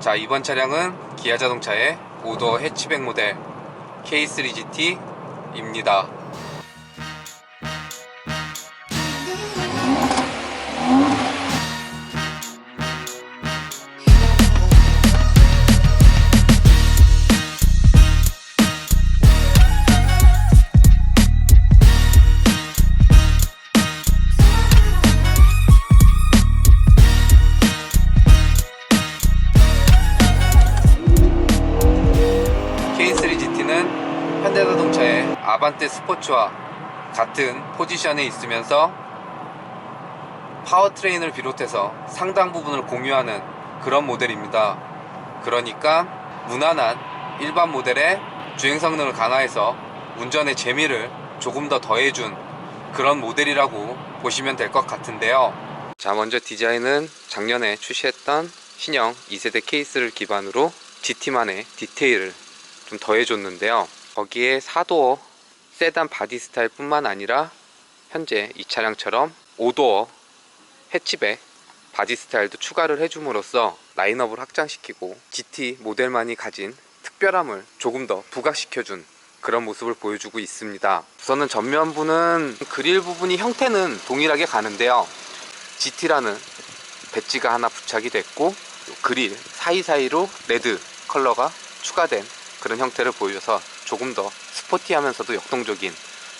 자, 이번 차량은 기아자동차의 5도어 해치백 모델 K3GT입니다. K3GT는 현대자동차의 아반떼 스포츠와 같은 포지션에 있으면서 파워트레인을 비롯해서 상당 부분을 공유하는 그런 모델입니다. 그러니까 무난한 일반 모델의 주행 성능을 강화해서 운전의 재미를 조금 더 더해준 그런 모델이라고 보시면 될 것 같은데요. 자, 먼저 디자인은 작년에 출시했던 신형 2세대 케이스를 기반으로 GT만의 디테일을 좀 더해줬는데요. 거기에 4도어 세단 바디 스타일 뿐만 아니라 현재 이 차량처럼 5도어 해치백 바디 스타일도 추가를 해줌으로써 라인업을 확장시키고 GT 모델만이 가진 특별함을 조금 더 부각시켜준 그런 모습을 보여주고 있습니다. 우선은 전면부는 그릴 부분이 형태는 동일하게 가는데요. GT라는 배지가 하나 부착이 됐고 그릴 사이사이로 레드 컬러가 추가된 그런 형태를 보여줘서 조금 더 스포티하면서도 역동적인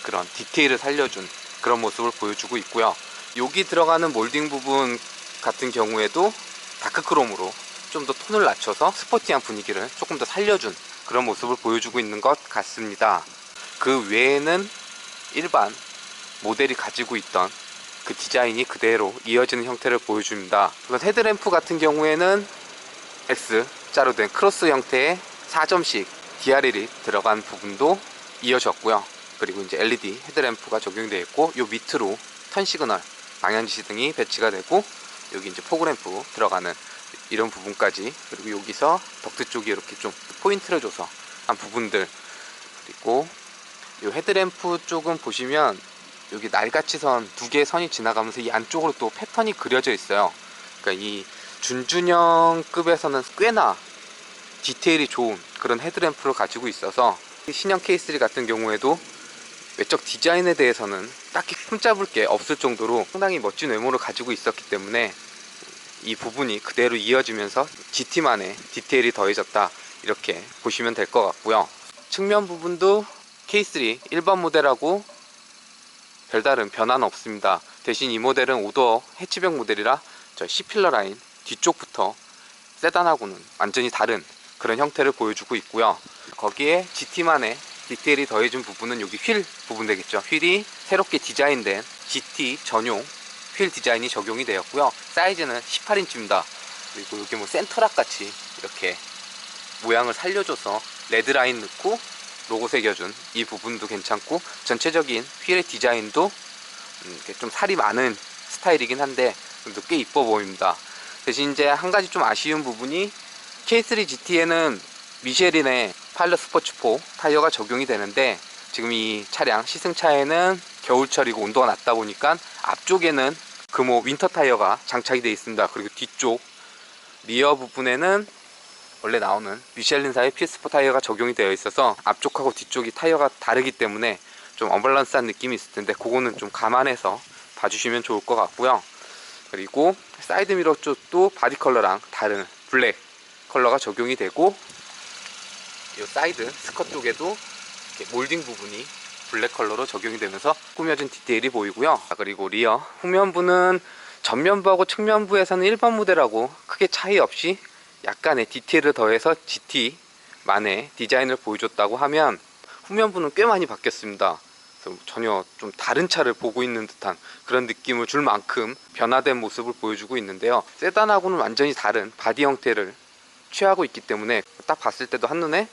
그런 디테일을 살려준 그런 모습을 보여주고 있고요. 여기 들어가는 몰딩 부분 같은 경우에도 다크크롬으로 좀 더 톤을 낮춰서 스포티한 분위기를 조금 더 살려준 그런 모습을 보여주고 있는 것 같습니다. 그 외에는 일반 모델이 가지고 있던 그 디자인이 그대로 이어지는 형태를 보여줍니다. 우선 헤드램프 같은 경우에는 X자로 된 크로스 형태의 4점씩 DRL이 들어간 부분도 이어졌고요. 그리고 이제 LED 헤드램프가 적용되어 있고, 요 밑으로 턴 시그널, 방향지시 등이 배치가 되고, 여기 이제 포그램프 들어가는 이런 부분까지, 그리고 여기서 덕트 쪽이 이렇게 좀 포인트를 줘서 한 부분들, 그리고 요 헤드램프 쪽은 보시면 여기 날같이선 두 개의 선이 지나가면서 이 안쪽으로 또 패턴이 그려져 있어요. 그러니까 이 준준형급에서는 꽤나 디테일이 좋은 그런 헤드램프를 가지고 있어서 신형 K3 같은 경우에도 외적 디자인에 대해서는 딱히 흠잡을 게 없을 정도로 상당히 멋진 외모를 가지고 있었기 때문에 이 부분이 그대로 이어지면서 GT만의 디테일이 더해졌다, 이렇게 보시면 될 것 같고요. 측면 부분도 K3 일반 모델하고 별다른 변화는 없습니다. 대신 이 모델은 5도어 해치백 모델이라 저 C필러 라인 뒤쪽부터 세단하고는 완전히 다른 그런 형태를 보여주고 있고요. 거기에 GT만의 디테일이 더해진 부분은 여기 휠 부분 되겠죠. 휠이 새롭게 디자인된 GT 전용 휠 디자인이 적용이 되었고요. 사이즈는 18인치입니다. 그리고 여기 뭐 센터락 같이 이렇게 모양을 살려줘서 레드라인 넣고 로고 새겨준 이 부분도 괜찮고, 전체적인 휠의 디자인도 좀 살이 많은 스타일이긴 한데 꽤 이뻐 보입니다. 대신 이제 한 가지 좀 아쉬운 부분이 K3 GT에는 미쉐린의 파일럿 스포츠 4 타이어가 적용이 되는데, 지금 이 차량 시승차에는 겨울철이고 온도가 낮다 보니까 앞쪽에는 금호 윈터 타이어가 장착이 되어 있습니다. 그리고 뒤쪽 리어 부분에는 원래 나오는 미쉐린사의 PS4 타이어가 적용이 되어 있어서 앞쪽하고 뒤쪽이 타이어가 다르기 때문에 좀 언밸런스한 느낌이 있을 텐데, 그거는 좀 감안해서 봐주시면 좋을 것 같고요. 그리고 사이드 미러 쪽도 바디 컬러랑 다른 블랙 컬러가 적용이 되고, 이 사이드 스커트 쪽에도 이렇게 몰딩 부분이 블랙 컬러로 적용이 되면서 꾸며진 디테일이 보이고요. 그리고 리어 후면부는 전면부하고 측면부에서는 일반 모델하고 크게 차이 없이 약간의 디테일을 더해서 GT만의 디자인을 보여줬다고 하면, 후면부는 꽤 많이 바뀌었습니다. 그래서 전혀 좀 다른 차를 보고 있는 듯한 그런 느낌을 줄 만큼 변화된 모습을 보여주고 있는데요. 세단하고는 완전히 다른 바디 형태를 취하고 있기 때문에 딱 봤을 때도 한눈에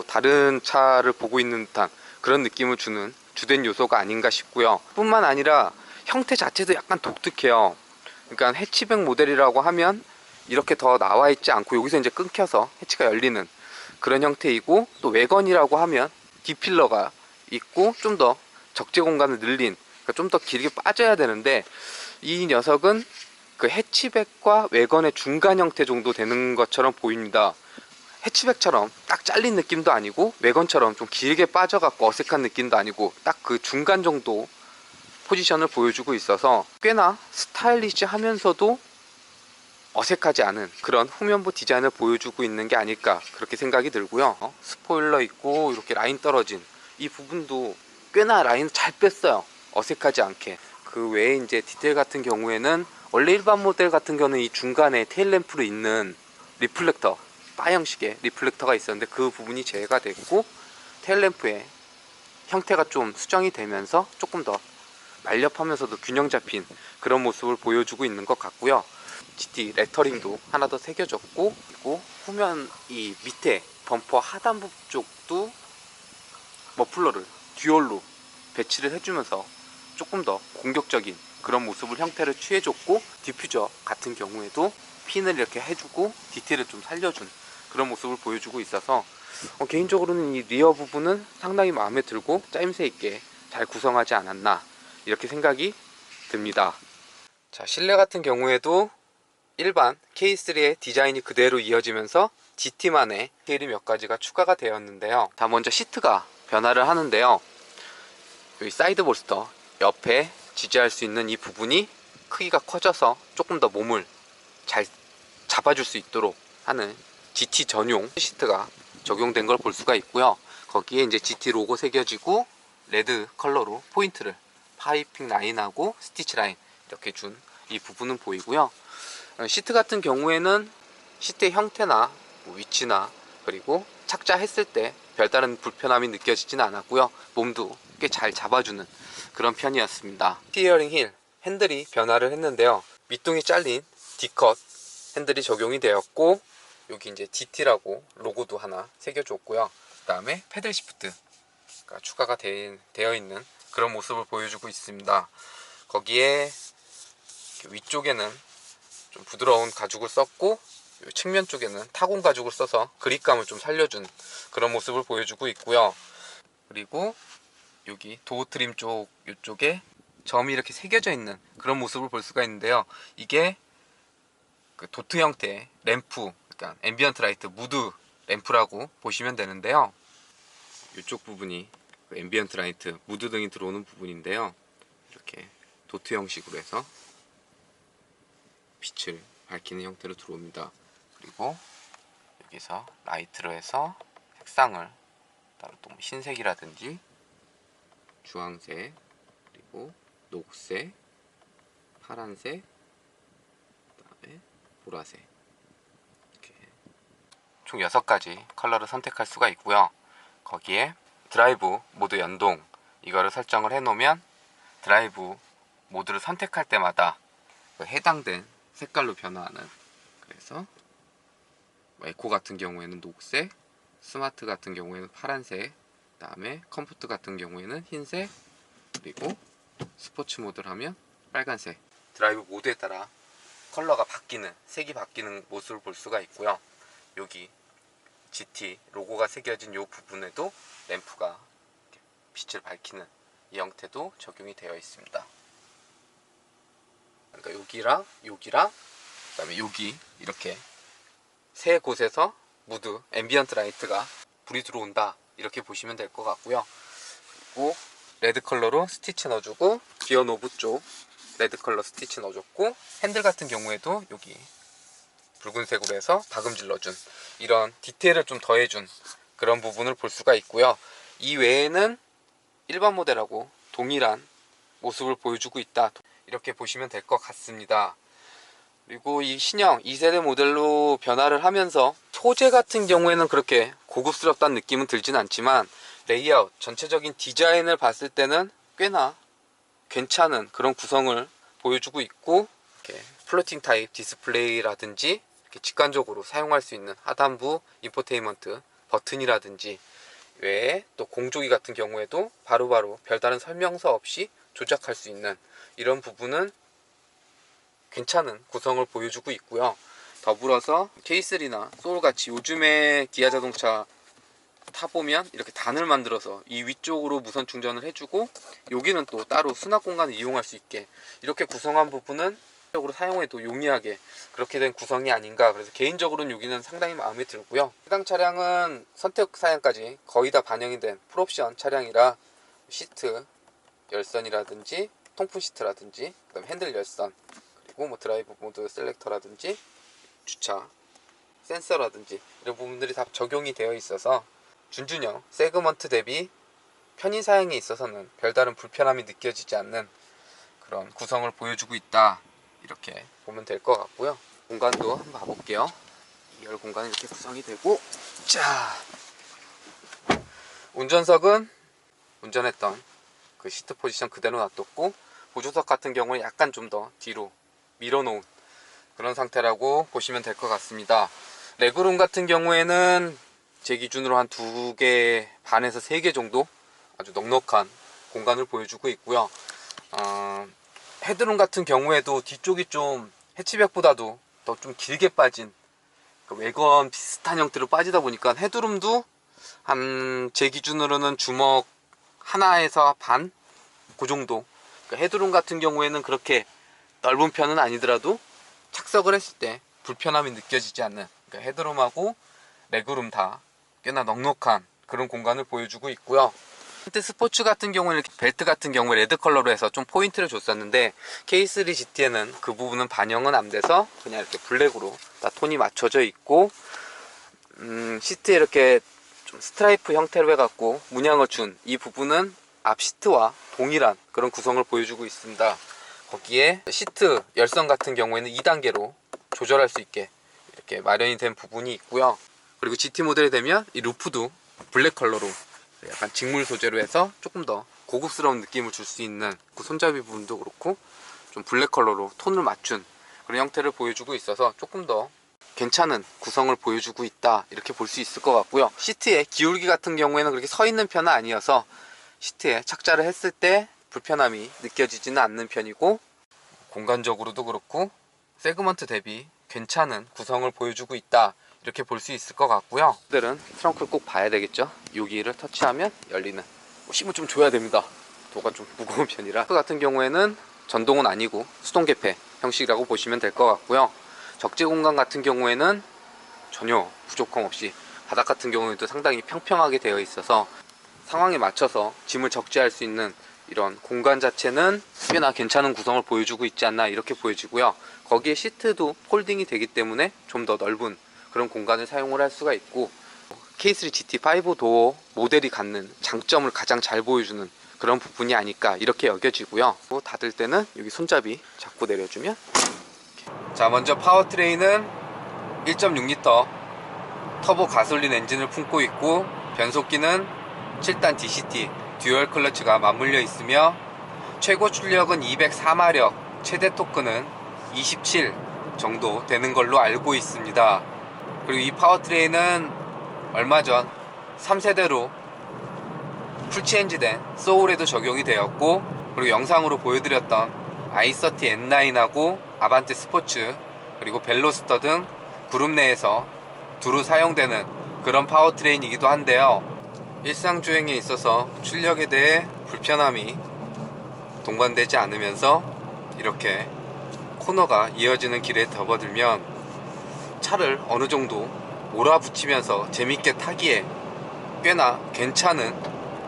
다른 차를 보고 있는 듯한 그런 느낌을 주는 주된 요소가 아닌가 싶고요. 뿐만 아니라 형태 자체도 약간 독특해요. 그러니까 해치백 모델이라고 하면 이렇게 더 나와 있지 않고 여기서 이제 끊겨서 해치가 열리는 그런 형태이고, 또 외건이라고 하면 D필러가 있고 좀 더 적재 공간을 늘린, 그러니까 좀 더 길게 빠져야 되는데, 이 녀석은 그 해치백과 외건의 중간 형태 정도 되는 것처럼 보입니다. 해치백처럼 딱 잘린 느낌도 아니고 외건처럼 좀 길게 빠져갖고 어색한 느낌도 아니고 딱 그 중간 정도 포지션을 보여주고 있어서 꽤나 스타일리시하면서도 어색하지 않은 그런 후면부 디자인을 보여주고 있는 게 아닐까 그렇게 생각이 들고요. 스포일러 있고 이렇게 라인 떨어진 이 부분도 꽤나 라인 잘 뺐어요. 어색하지 않게. 그 외에 이제 디테일 같은 경우에는 원래 일반 모델 같은 경우는 이 중간에 테일램프로 있는 리플렉터, 바 형식의 리플렉터가 있었는데 그 부분이 제외가 됐고 테일램프의 형태가 좀 수정이 되면서 조금 더 날렵하면서도 균형 잡힌 그런 모습을 보여주고 있는 것 같고요. GT 레터링도 하나 더 새겨졌고, 그리고 후면 이 밑에 범퍼 하단부 쪽도 머플러를 듀얼로 배치를 해주면서 조금 더 공격적인 그런 모습을 형태를 취해줬고, 디퓨저 같은 경우에도 핀을 이렇게 해주고 디테일을 좀 살려준 그런 모습을 보여주고 있어서 개인적으로는 이 리어 부분은 상당히 마음에 들고 짜임새 있게 잘 구성하지 않았나 이렇게 생각이 듭니다. 자, 실내 같은 경우에도 일반 K3의 디자인이 그대로 이어지면서 GT만의 디테일이 몇 가지가 추가가 되었는데요. 다 먼저 시트가 변화를 하는데요. 여기 사이드 볼스터 옆에 지지할 수 있는 이 부분이 크기가 커져서 조금 더 몸을 잘 잡아줄 수 있도록 하는 GT 전용 시트가 적용된 걸 볼 수가 있고요. 거기에 이제 GT 로고 새겨지고 레드 컬러로 포인트를 파이핑 라인하고 스티치 라인 이렇게 준 이 부분은 보이고요. 시트 같은 경우에는 시트의 형태나 위치나 그리고 착자했을 때 별다른 불편함이 느껴지지는 않았고요. 몸도 꽤 잘 잡아주는 그런 편이었습니다. 스티어링 힐 핸들이 변화를 했는데요. 밑동이 잘린 D컷 핸들이 적용이 되었고, 여기 이제 GT라고 로고도 하나 새겨줬고요. 그 다음에 패들 시프트가 추가가 되어 있는 그런 모습을 보여주고 있습니다. 거기에 위쪽에는 좀 부드러운 가죽을 썼고, 측면 쪽에는 타공 가죽을 써서 그립감을 좀 살려준 그런 모습을 보여주고 있고요. 그리고 여기 도어 트림 쪽 이쪽에 점이 이렇게 새겨져 있는 그런 모습을 볼 수가 있는데요. 이게 그 도트 형태의 램프, 그러니까 앰비언트 라이트 무드 램프라고 보시면 되는데요. 이쪽 부분이 그 앰비언트 라이트 무드 등이 들어오는 부분인데요. 이렇게 도트 형식으로 해서 빛을 밝히는 형태로 들어옵니다. 그리고 여기서 라이트로 해서 색상을 따로 또 흰색이라든지 주황색, 그리고 녹색, 파란색, 그다음에 보라색, 이렇게 총 6가지 컬러를 선택할 수가 있고요. 거기에 드라이브 모드 연동 이거를 설정을 해 놓으면 드라이브 모드를 선택할 때마다 그 해당된 색깔로 변화하는, 그래서 에코 같은 경우에는 녹색, 스마트 같은 경우에는 파란색, 그 다음에 컴포트 같은 경우에는 흰색, 그리고 스포츠 모드를 하면 빨간색. 드라이브 모드에 따라 컬러가 바뀌는, 색이 바뀌는 모습을 볼 수가 있고요. 여기 GT 로고가 새겨진 이 부분에도 램프가 빛을 밝히는 이 형태도 적용이 되어 있습니다. 그러니까 여기랑 여기랑 그다음에 여기 이렇게 세 곳에서 무드 앰비언트 라이트가 불이 들어온다 이렇게 보시면 될 것 같고요. 그리고 레드 컬러로 스티치 넣어주고, 기어 노브 쪽 레드 컬러 스티치 넣어줬고, 핸들 같은 경우에도 여기 붉은색으로 해서 박음질 넣어준 이런 디테일을 좀 더해준 그런 부분을 볼 수가 있고요. 이 외에는 일반 모델하고 동일한 모습을 보여주고 있다 이렇게 보시면 될 것 같습니다. 그리고 이 신형 2세대 모델로 변화를 하면서 소재 같은 경우에는 그렇게 고급스럽다는 느낌은 들진 않지만 레이아웃 전체적인 디자인을 봤을 때는 꽤나 괜찮은 그런 구성을 보여주고 있고, 이렇게 플로팅 타입 디스플레이라든지 이렇게 직관적으로 사용할 수 있는 하단부 인포테인먼트 버튼이라든지 외에 또 공조기 같은 경우에도 바로바로 별다른 설명서 없이 조작할 수 있는 이런 부분은 괜찮은 구성을 보여주고 있고요. 더불어서 K3나 소울같이 요즘에 기아 자동차 타보면 이렇게 단을 만들어서 이 위쪽으로 무선 충전을 해주고 여기는 또 따로 수납 공간을 이용할 수 있게 이렇게 구성한 부분은 적으로 사용해도 용이하게 그렇게 된 구성이 아닌가. 그래서 개인적으로는 여기는 상당히 마음에 들고요. 해당 차량은 선택 사양까지 거의 다 반영이 된 풀옵션 차량이라 시트 열선이라든지 통풍 시트라든지 그다음 핸들 열선, 그리고 뭐 드라이브 모드 셀렉터라든지 주차 센서라든지 이런 부분들이 다 적용이 되어 있어서 준준형 세그먼트 대비 편의 사양에 있어서는 별다른 불편함이 느껴지지 않는 그런 구성을 보여주고 있다, 이렇게 보면 될 것 같고요. 공간도 한번 봐볼게요. 2열 공간이 이렇게 구성이 되고, 자, 운전석은 운전했던 그 시트 포지션 그대로 놔뒀고, 보조석 같은 경우는 약간 좀 더 뒤로 밀어놓은 그런 상태라고 보시면 될 것 같습니다. 레그룸 같은 경우에는 제 기준으로 한 2개 반에서 3개 정도 아주 넉넉한 공간을 보여주고 있고요. 헤드룸 같은 경우에도 뒤쪽이 좀 해치백보다도 더 좀 길게 빠진 그 외관 비슷한 형태로 빠지다 보니까 헤드룸도 한 제 기준으로는 주먹 하나에서 반? 그 정도. 그러니까 헤드룸 같은 경우에는 그렇게 넓은 편은 아니더라도 착석을 했을 때 불편함이 느껴지지 않는, 그러니까 헤드룸하고 레그룸 다 꽤나 넉넉한 그런 공간을 보여주고 있고요. 스포츠 같은 경우는 이렇게 벨트 같은 경우에 레드 컬러로 해서 좀 포인트를 줬었는데 K3 GT에는 그 부분은 반영은 안 돼서 그냥 이렇게 블랙으로 다 톤이 맞춰져 있고, 시트에 이렇게 좀 스트라이프 형태로 해갖고 문양을 준 이 부분은 앞 시트와 동일한 그런 구성을 보여주고 있습니다. 거기에 시트 열선 같은 경우에는 2단계로 조절할 수 있게 이렇게 마련이 된 부분이 있고요. 그리고 GT 모델이 되면 이 루프도 블랙 컬러로 약간 직물 소재로 해서 조금 더 고급스러운 느낌을 줄 수 있는 그 손잡이 부분도 그렇고 좀 블랙 컬러로 톤을 맞춘 그런 형태를 보여주고 있어서 조금 더 괜찮은 구성을 보여주고 있다, 이렇게 볼 수 있을 것 같고요. 시트의 기울기 같은 경우에는 그렇게 서 있는 편은 아니어서 시트에 착자를 했을 때 불편함이 느껴지지는 않는 편이고, 공간적으로도 그렇고 세그먼트 대비 괜찮은 구성을 보여주고 있다, 이렇게 볼 수 있을 것 같고요. 모델은 트렁크를 꼭 봐야 되겠죠. 여기를 터치하면 열리는, 힘을 좀 줘야 됩니다. 도가 좀 무거운 편이라. 그 같은 경우에는 전동은 아니고 수동 개폐 형식이라고 보시면 될 것 같고요. 적재 공간 같은 경우에는 전혀 부족함 없이 바닥 같은 경우에도 상당히 평평하게 되어 있어서 상황에 맞춰서 짐을 적재할 수 있는 이런 공간 자체는 꽤나 괜찮은 구성을 보여주고 있지 않나, 이렇게 보여지고요. 거기에 시트도 폴딩이 되기 때문에 좀 더 넓은 그런 공간을 사용을 할 수가 있고, K3 GT5 도어 모델이 갖는 장점을 가장 잘 보여주는 그런 부분이 아닐까, 이렇게 여겨지고요. 닫을 때는 여기 손잡이 잡고 내려주면, 자, 먼저 파워트레인은 1.6L 터보 가솔린 엔진을 품고 있고, 변속기는 7단 DCT 듀얼 클러치가 맞물려 있으며 최고 출력은 204마력, 최대 토크는 27 정도 되는 걸로 알고 있습니다. 그리고 이 파워트레인은 얼마 전 3세대로 풀체인지된 소울에도 적용이 되었고, 그리고 영상으로 보여드렸던 i30N9하고 아반떼 스포츠 그리고 벨로스터 등 그룹 내에서 두루 사용되는 그런 파워트레인이기도 한데요. 일상주행에 있어서 출력에 대해 불편함이 동반되지 않으면서 이렇게 코너가 이어지는 길에 접어들면 차를 어느 정도 몰아붙이면서 재밌게 타기에 꽤나 괜찮은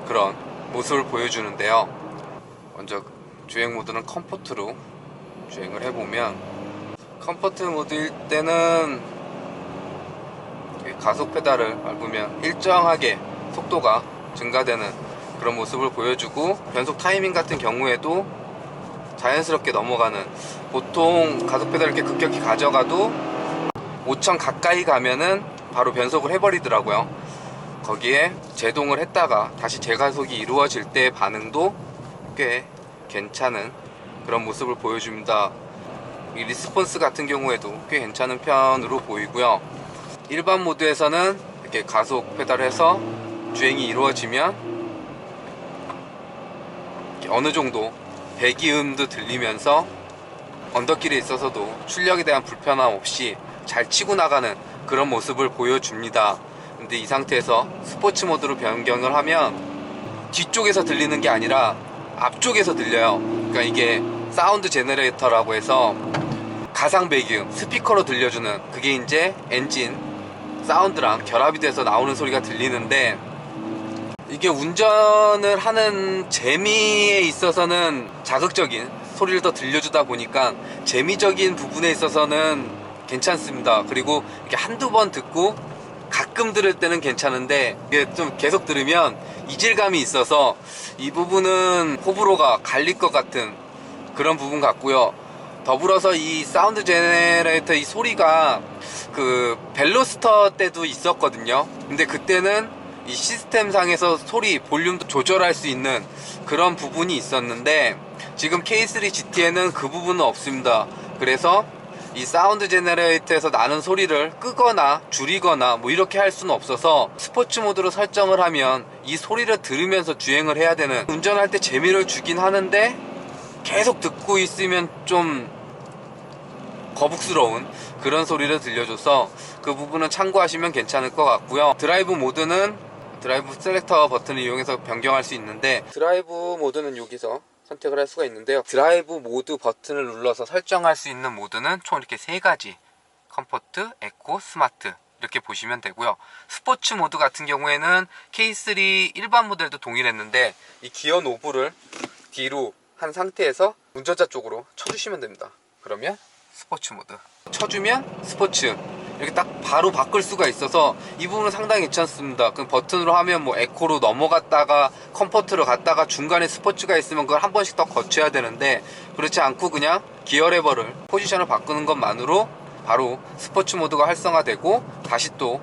그런 모습을 보여주는데요. 먼저 주행 모드는 컴포트로 주행을 해보면, 컴포트 모드일 때는 가속 페달을 밟으면 일정하게 속도가 증가되는 그런 모습을 보여주고, 변속 타이밍 같은 경우에도 자연스럽게 넘어가는, 보통 가속 페달을 이렇게 급격히 가져가도 5천 가까이 가면은 바로 변속을 해버리더라고요. 거기에 제동을 했다가 다시 재가속이 이루어질 때의 반응도 꽤 괜찮은 그런 모습을 보여줍니다. 이 리스폰스 같은 경우에도 꽤 괜찮은 편으로 보이고요. 일반 모드에서는 이렇게 가속 페달을 해서 주행이 이루어지면 어느 정도 배기음도 들리면서 언덕길에 있어서도 출력에 대한 불편함 없이 잘 치고 나가는 그런 모습을 보여줍니다. 근데 이 상태에서 스포츠 모드로 변경을 하면 뒤쪽에서 들리는 게 아니라 앞쪽에서 들려요. 그러니까 이게 사운드 제너레이터라고 해서 가상 배경 스피커로 들려주는, 그게 이제 엔진 사운드랑 결합이 돼서 나오는 소리가 들리는데, 이게 운전을 하는 재미에 있어서는 자극적인 소리를 더 들려주다 보니까 재미적인 부분에 있어서는 괜찮습니다. 그리고 이렇게 한두 번 듣고 가끔 들을 때는 괜찮은데, 이게 좀 계속 들으면 이질감이 있어서 이 부분은 호불호가 갈릴 것 같은 그런 부분 같고요. 더불어서 이 사운드 제네레이터 이 소리가 그 벨로스터 때도 있었거든요. 근데 그때는 이 시스템 상에서 소리 볼륨도 조절할 수 있는 그런 부분이 있었는데, 지금 K3 GT에는 그 부분은 없습니다. 그래서 이 사운드 제너레이터에서 나는 소리를 끄거나 줄이거나 뭐 이렇게 할 수는 없어서 스포츠 모드로 설정을 하면 이 소리를 들으면서 주행을 해야 되는, 운전할 때 재미를 주긴 하는데 계속 듣고 있으면 좀 거북스러운 그런 소리를 들려줘서 그 부분은 참고하시면 괜찮을 것 같고요. 드라이브 모드는 드라이브 셀렉터 버튼을 이용해서 변경할 수 있는데, 드라이브 모드는 여기서 선택을 할 수가 있는데요. 드라이브 모드 버튼을 눌러서 설정할 수 있는 모드는 총 이렇게 3가지, 컴포트, 에코, 스마트 이렇게 보시면 되고요. 스포츠 모드 같은 경우에는 K3 일반 모델도 동일했는데, 이 기어 노브를 뒤로 한 상태에서 운전자 쪽으로 쳐주시면 됩니다. 그러면 스포츠 모드 쳐주면 스포츠, 이렇게 딱 바로 바꿀 수가 있어서 이 부분은 상당히 괜찮습니다. 그 버튼으로 하면 뭐 에코로 넘어갔다가 컴포트로 갔다가 중간에 스포츠가 있으면 그걸 한 번씩 더 거쳐야 되는데, 그렇지 않고 그냥 기어 레버를, 포지션을 바꾸는 것만으로 바로 스포츠 모드가 활성화되고 다시 또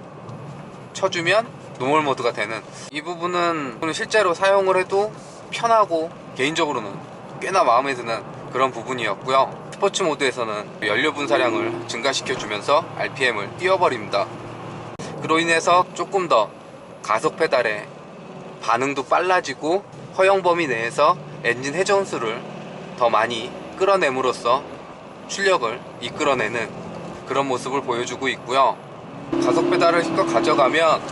쳐주면 노멀 모드가 되는, 이 부분은 실제로 사용을 해도 편하고 개인적으로는 꽤나 마음에 드는 그런 부분이었고요. 스포츠 모드에서는 연료 분사량을 증가시켜 주면서 RPM을 띄워버립니다. 그로 인해서 조금 더 가속 페달의 반응도 빨라지고 허용 범위 내에서 엔진 회전수를 더 많이 끌어냄으로써 출력을 이끌어내는 그런 모습을 보여주고 있고요. 가속 페달을 힘껏 가져가면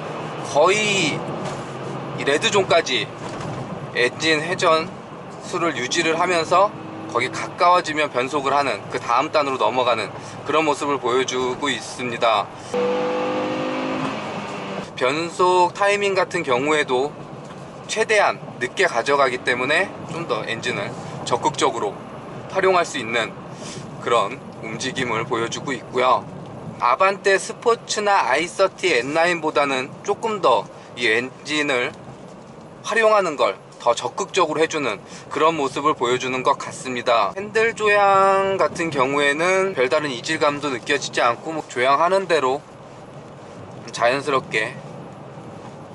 거의 이 레드존까지 엔진 회전수를 유지를 하면서 거기 가까워지면 변속을 하는, 그 다음 단으로 넘어가는 그런 모습을 보여주고 있습니다. 변속 타이밍 같은 경우에도 최대한 늦게 가져가기 때문에 좀 더 엔진을 적극적으로 활용할 수 있는 그런 움직임을 보여주고 있고요. 아반떼 스포츠나 i30 N9보다는 조금 더 이 엔진을 활용하는 걸 더 적극적으로 해주는 그런 모습을 보여주는 것 같습니다. 핸들 조향 같은 경우에는 별다른 이질감도 느껴지지 않고 뭐 조향하는 대로 자연스럽게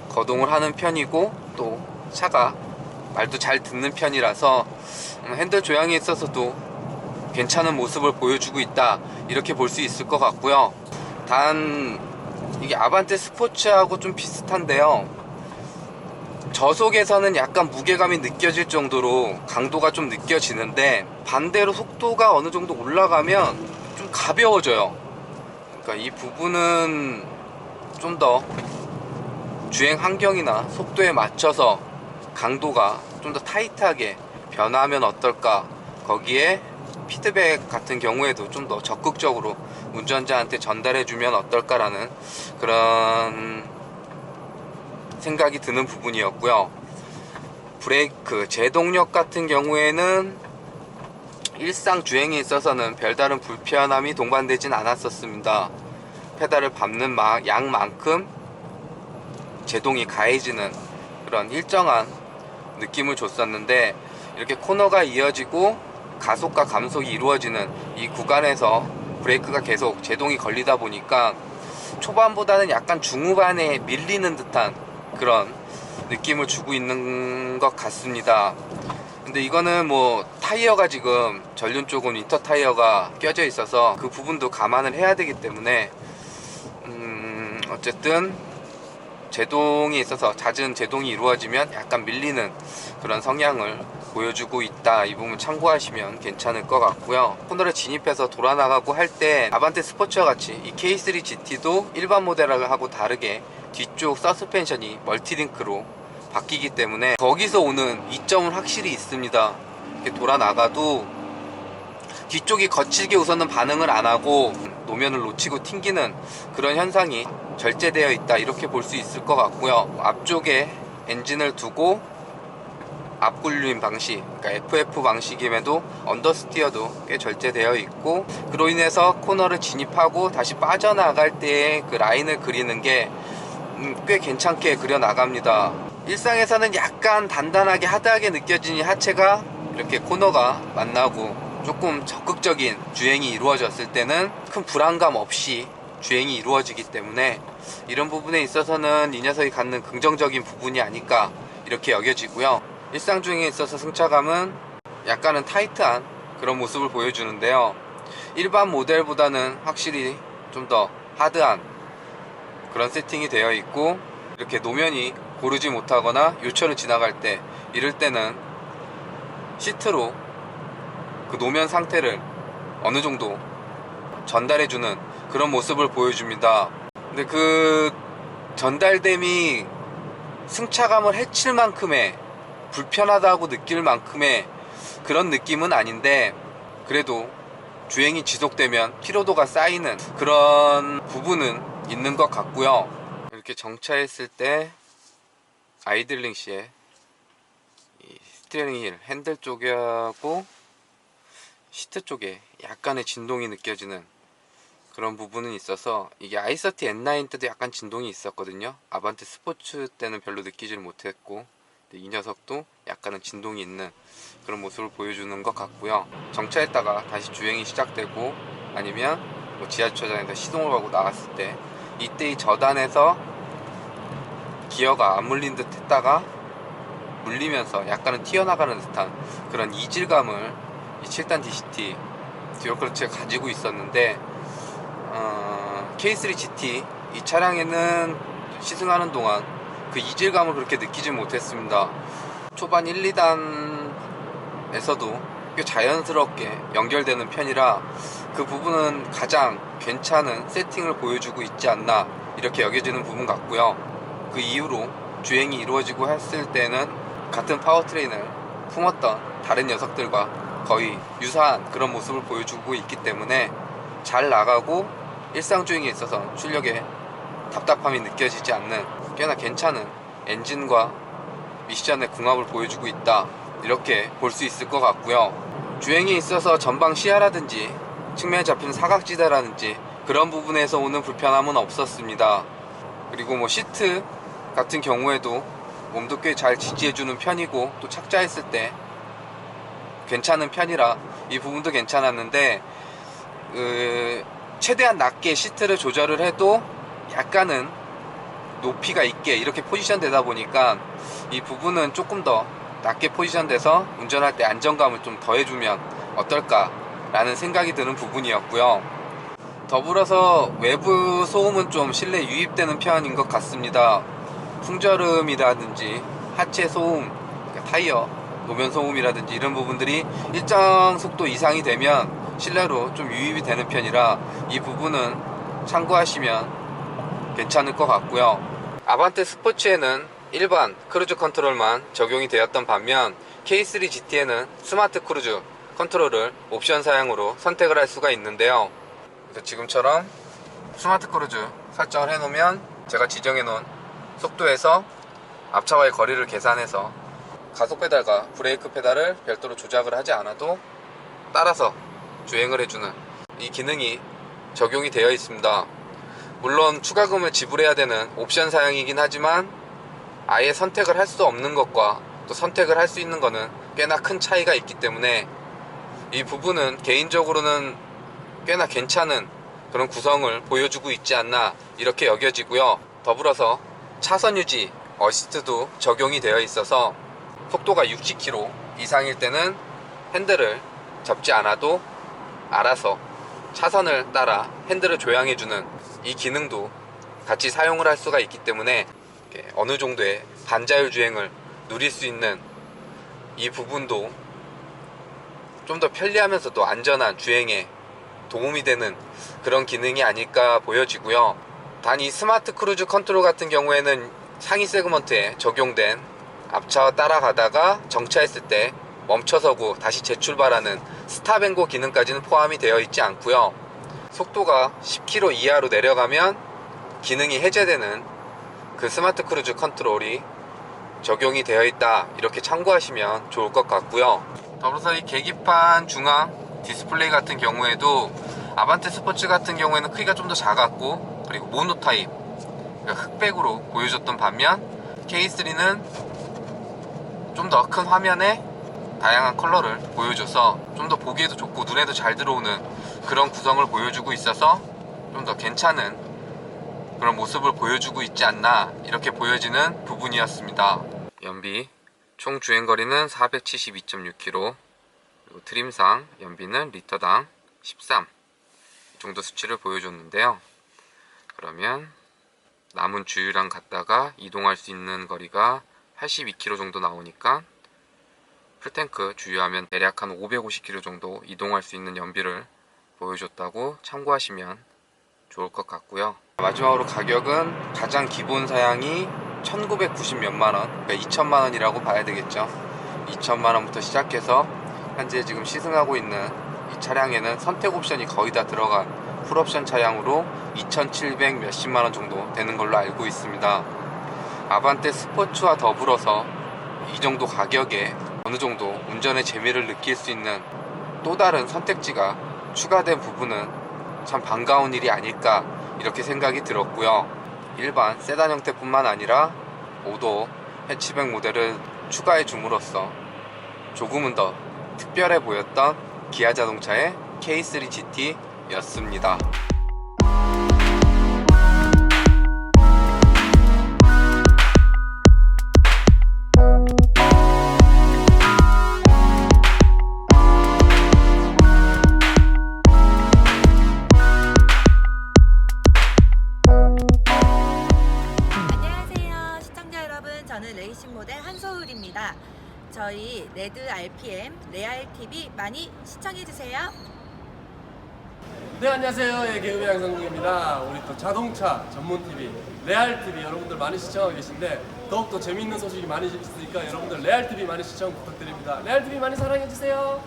거동을 하는 편이고, 또 차가 말도 잘 듣는 편이라서 핸들 조향에 있어서도 괜찮은 모습을 보여주고 있다, 이렇게 볼 수 있을 것 같고요. 단 이게 아반떼 스포츠하고 좀 비슷한데요, 저속에서는 약간 무게감이 느껴질 정도로 강도가 좀 느껴지는데, 반대로 속도가 어느 정도 올라가면 좀 가벼워져요. 그러니까 이 부분은 좀 더 주행 환경이나 속도에 맞춰서 강도가 좀 더 타이트하게 변화하면 어떨까, 거기에 피드백 같은 경우에도 좀 더 적극적으로 운전자한테 전달해주면 어떨까라는 그런 생각이 드는 부분이었고요. 브레이크, 제동력 같은 경우에는 일상 주행에 있어서는 별다른 불편함이 동반되진 않았었습니다. 페달을 밟는 양만큼 제동이 가해지는 그런 일정한 느낌을 줬었는데, 이렇게 코너가 이어지고 가속과 감속이 이루어지는 이 구간에서 브레이크가 계속 제동이 걸리다 보니까 초반보다는 약간 중후반에 밀리는 듯한 그런 느낌을 주고 있는 것 같습니다. 근데 이거는 뭐 타이어가 지금 전륜 쪽은 윈터 타이어가 껴져 있어서 그 부분도 감안을 해야 되기 때문에 어쨌든 제동이 있어서, 잦은 제동이 이루어지면 약간 밀리는 그런 성향을 보여주고 있다, 이 부분 참고하시면 괜찮을 것 같고요. 코너를 진입해서 돌아나가고 할 때 아반떼 스포츠와 같이 이 K3 GT도 일반 모델하고 다르게 뒤쪽 서스펜션이 멀티링크로 바뀌기 때문에 거기서 오는 이점은 확실히 있습니다. 이렇게 돌아나가도 뒤쪽이 거칠게 우선은 반응을 안 하고 노면을 놓치고 튕기는 그런 현상이 절제되어 있다, 이렇게 볼 수 있을 것 같고요. 앞쪽에 엔진을 두고 앞굴림 방식, 그러니까 FF 방식임에도 언더스티어도 꽤 절제되어 있고, 그로 인해서 코너를 진입하고 다시 빠져나갈 때의 그 라인을 그리는 게 꽤 괜찮게 그려 나갑니다. 일상에서는 약간 단단하게 하드하게 느껴지는 하체가 이렇게 코너가 만나고 조금 적극적인 주행이 이루어졌을 때는 큰 불안감 없이 주행이 이루어지기 때문에 이런 부분에 있어서는 이 녀석이 갖는 긍정적인 부분이 아닐까 이렇게 여겨지고요. 일상 주행에 있어서 승차감은 약간은 타이트한 그런 모습을 보여주는데요. 일반 모델보다는 확실히 좀 더 하드한 그런 세팅이 되어 있고, 이렇게 노면이 고르지 못하거나 요철을 지나갈 때, 이럴 때는 시트로 그 노면 상태를 어느 정도 전달해주는 그런 모습을 보여줍니다. 근데 그 전달됨이 승차감을 해칠 만큼의 불편하다고 느낄 만큼의 그런 느낌은 아닌데, 그래도 주행이 지속되면 피로도가 쌓이는 그런 부분은 있는 것 같고요. 이렇게 정차했을 때 아이들링 시에 이 스티어링 휠 핸들 쪽하고 시트 쪽에 약간의 진동이 느껴지는 그런 부분은 있어서, 이게 i30 N9 때도 약간 진동이 있었거든요. 아반떼 스포츠 때는 별로 느끼지를 못했고, 이 녀석도 약간은 진동이 있는 그런 모습을 보여주는 것 같고요. 정차했다가 다시 주행이 시작되고, 아니면 뭐 지하주차장에서 시동을 걸고 나왔을 때, 이때의 저단에서 기어가 안 물린 듯 했다가 물리면서 약간은 튀어나가는 듯한 그런 이질감을 이 7단 DCT 듀얼 클러치가 가지고 있었는데, K3 GT 이 차량에는 시승하는 동안 그 이질감을 그렇게 느끼지 못했습니다. 초반 1, 2단에서도 꽤 자연스럽게 연결되는 편이라 그 부분은 가장 괜찮은 세팅을 보여주고 있지 않나 이렇게 여겨지는 부분 같고요. 그 이후로 주행이 이루어지고 했을 때는 같은 파워트레인을 품었던 다른 녀석들과 거의 유사한 그런 모습을 보여주고 있기 때문에 잘 나가고 일상주행에 있어서 출력에 답답함이 느껴지지 않는 꽤나 괜찮은 엔진과 미션의 궁합을 보여주고 있다, 이렇게 볼 수 있을 것 같고요. 주행에 있어서 전방 시야라든지 측면에 잡힌 사각지대라든지 그런 부분에서 오는 불편함은 없었습니다. 그리고 뭐 시트 같은 경우에도 몸도 꽤 잘 지지해주는 편이고, 또 착자했을 때 괜찮은 편이라 이 부분도 괜찮았는데, 최대한 낮게 시트를 조절을 해도 약간은 높이가 있게 이렇게 포지션 되다 보니까 이 부분은 조금 더 낮게 포지션 돼서 운전할 때 안정감을 좀 더해주면 어떨까 라는 생각이 드는 부분이었고요. 더불어서 외부 소음은 좀 실내에 유입되는 편인 것 같습니다. 풍절음이라든지 하체 소음, 그러니까 타이어 노면 소음이라든지 이런 부분들이 일정 속도 이상이 되면 실내로 좀 유입이 되는 편이라 이 부분은 참고하시면 괜찮을 것 같고요. 아반떼 스포츠에는 일반 크루즈 컨트롤만 적용이 되었던 반면 K3 GT에는 스마트 크루즈 컨트롤을 옵션 사양으로 선택을 할 수가 있는데요. 그래서 지금처럼 스마트 크루즈 설정을 해놓으면 제가 지정해놓은 속도에서 앞차와의 거리를 계산해서 가속 페달과 브레이크 페달을 별도로 조작을 하지 않아도 따라서 주행을 해주는 이 기능이 적용이 되어 있습니다. 물론 추가금을 지불해야 되는 옵션 사양이긴 하지만 아예 선택을 할 수 없는 것과 또 선택을 할 수 있는 것은 꽤나 큰 차이가 있기 때문에 이 부분은 개인적으로는 꽤나 괜찮은 그런 구성을 보여주고 있지 않나 이렇게 여겨지고요. 더불어서 차선 유지 어시스트도 적용이 되어 있어서 속도가 60km 이상일 때는 핸들을 잡지 않아도 알아서 차선을 따라 핸들을 조향해주는 이 기능도 같이 사용을 할 수가 있기 때문에 어느 정도의 반자율 주행을 누릴 수 있는 이 부분도 좀 더 편리하면서도 안전한 주행에 도움이 되는 그런 기능이 아닐까 보여지고요. 단 이 스마트 크루즈 컨트롤 같은 경우에는 상위 세그먼트에 적용된 앞차와 따라가다가 정차했을 때 멈춰서고 다시 재출발하는 스탑앤고 기능까지는 포함이 되어 있지 않고요. 속도가 10km 이하로 내려가면 기능이 해제되는 그 스마트 크루즈 컨트롤이 적용이 되어 있다, 이렇게 참고하시면 좋을 것 같고요. 더불어서 이 계기판 중앙 디스플레이 같은 경우에도 아반떼 스포츠 같은 경우에는 크기가 좀 더 작았고, 그리고 모노 타입, 그러니까 흑백으로 보여줬던 반면 K3는 좀 더 큰 화면에 다양한 컬러를 보여줘서 좀 더 보기에도 좋고 눈에도 잘 들어오는 그런 구성을 보여주고 있어서 좀 더 괜찮은 그런 모습을 보여주고 있지 않나, 이렇게 보여지는 부분이었습니다. 연비 총 주행거리는 472.6km, 그리고 트림상 연비는 리터당 13 정도 수치를 보여줬는데요. 그러면 남은 주유랑 갔다가 이동할 수 있는 거리가 82km 정도 나오니까 풀탱크 주유하면 대략 한 550km 정도 이동할 수 있는 연비를 보여줬다고 참고하시면 좋을 것 같고요. 마지막으로 가격은 가장 기본 사양이 1990 몇만원, 그러니까 2000만원이라고 봐야 되겠죠. 2000만원부터 시작해서 현재 지금 시승하고 있는 이 차량에는 선택 옵션이 거의 다 들어간 풀옵션 차량으로 2700 몇십만원 정도 되는 걸로 알고 있습니다. 아반떼 스포츠와 더불어서 이 정도 가격에 어느 정도 운전의 재미를 느낄 수 있는 또 다른 선택지가 추가된 부분은 참 반가운 일이 아닐까, 이렇게 생각이 들었고요. 일반 세단 형태뿐만 아니라 5도 해치백 모델을 추가해 줌으로써 조금은 더 특별해 보였던 기아 자동차의 K3 GT였습니다. 저는 레이싱 모델 한소울입니다. 저희 레드 RPM 레알 TV 많이 시청해주세요. 네, 안녕하세요. 예, 개그맨 양성국입니다. 우리 또 자동차 전문 TV 레알 TV 여러분들 많이 시청하고 계신데 더욱더 재미있는 소식이 많이 있으니까 여러분들 레알 TV 많이 시청 부탁드립니다. 레알 TV 많이 사랑해주세요.